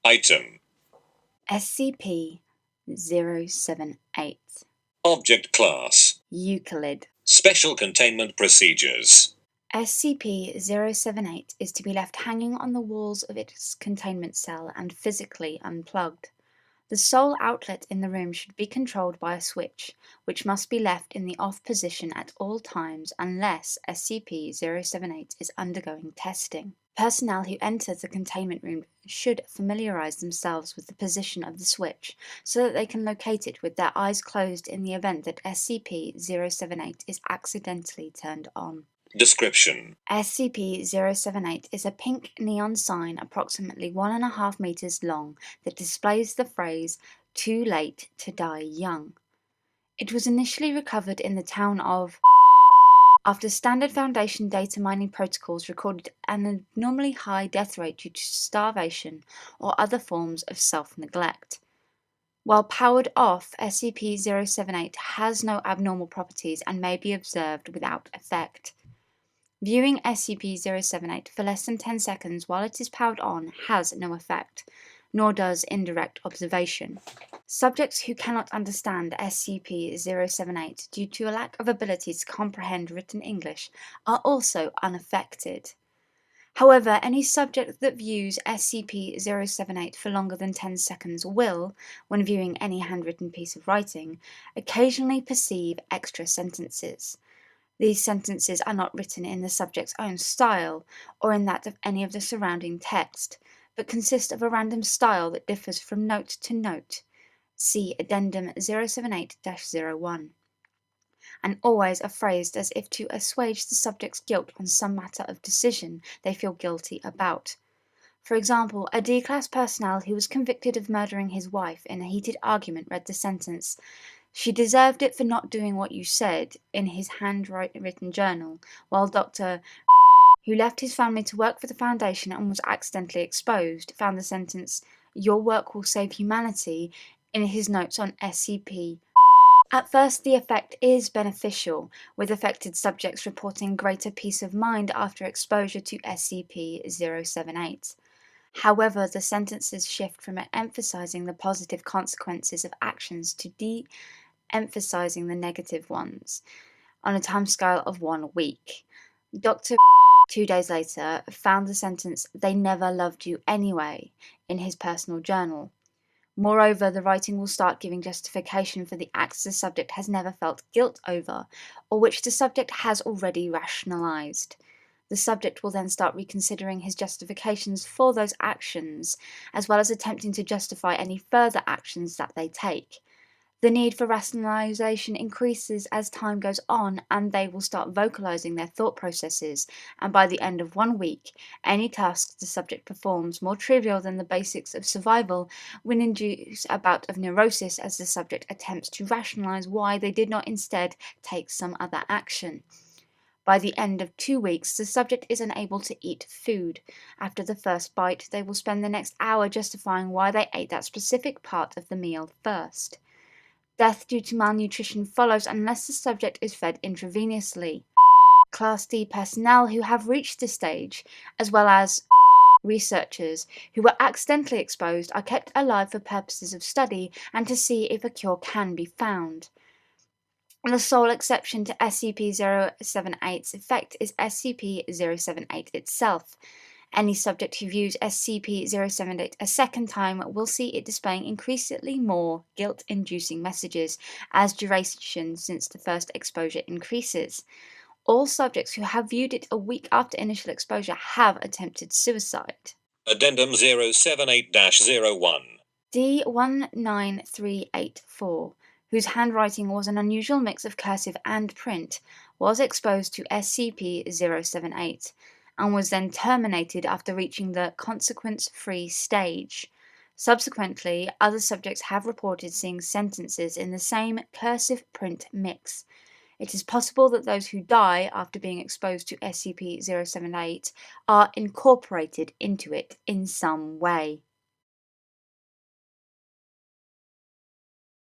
Item. SCP-078. Object Class. Euclid. Special Containment Procedures. SCP-078 is to be left hanging on the walls of its containment cell and physically unplugged. The sole outlet in the room should be controlled by a switch, which must be left in the off position at all times unless SCP-078 is undergoing testing. Personnel who enter the containment room should familiarize themselves with the position of the switch so that they can locate it with their eyes closed in the event that SCP-078 is accidentally turned on. Description. SCP-078 is a pink neon sign approximately 1.5 meters long that displays the phrase, "Too late to die young." It was initially recovered in the town of after standard Foundation data mining protocols recorded an abnormally high death rate due to starvation or other forms of self-neglect. While powered off, SCP-078 has no abnormal properties and may be observed without effect. Viewing SCP-078 for less than 10 seconds while it is powered on has no effect, nor does indirect observation. Subjects who cannot understand SCP-078 due to a lack of ability to comprehend written English are also unaffected. However, any subject that views SCP-078 for longer than 10 seconds will, when viewing any handwritten piece of writing, occasionally perceive extra sentences. These sentences are not written in the subject's own style or in that of any of the surrounding text, but consist of a random style that differs from note to note. See Addendum 078-01, and always are phrased as if to assuage the subject's guilt on some matter of decision they feel guilty about. For example, a D-Class personnel who was convicted of murdering his wife in a heated argument read the sentence, "She deserved it for not doing what you said," in his handwritten journal, while Dr. who left his family to work for the Foundation and was accidentally exposed, found the sentence, "Your work will save humanity," in his notes on SCP. At first, the effect is beneficial, with affected subjects reporting greater peace of mind after exposure to SCP-078. However, the sentences shift from emphasizing the positive consequences of actions to de-emphasizing the negative ones, on a timescale of 1 week. Dr. 2 days later found the sentence, "They never loved you anyway," in his personal journal. Moreover, the writing will start giving justification for the acts the subject has never felt guilt over, or which the subject has already rationalized. The subject will then start reconsidering his justifications for those actions, as well as attempting to justify any further actions that they take. The need for rationalization increases as time goes on, and they will start vocalizing their thought processes, and by the end of 1 week, any tasks the subject performs, more trivial than the basics of survival, will induce a bout of neurosis as the subject attempts to rationalize why they did not instead take some other action. By the end of 2 weeks, the subject is unable to eat food. After the first bite, they will spend the next hour justifying why they ate that specific part of the meal first. Death due to malnutrition follows unless the subject is fed intravenously. Class D personnel who have reached this stage, as well as researchers who were accidentally exposed, are kept alive for purposes of study and to see if a cure can be found. The sole exception to SCP-078's effect is SCP-078 itself. Any subject who views SCP-078 a second time will see it displaying increasingly more guilt-inducing messages as duration since the first exposure increases. All subjects who have viewed it a week after initial exposure have attempted suicide. Addendum 078-01. D19384, whose handwriting was an unusual mix of cursive and print, was exposed to SCP-078 and was then terminated after reaching the consequence-free stage. Subsequently, other subjects have reported seeing sentences in the same cursive print mix. It is possible that those who die after being exposed to SCP-078 are incorporated into it in some way.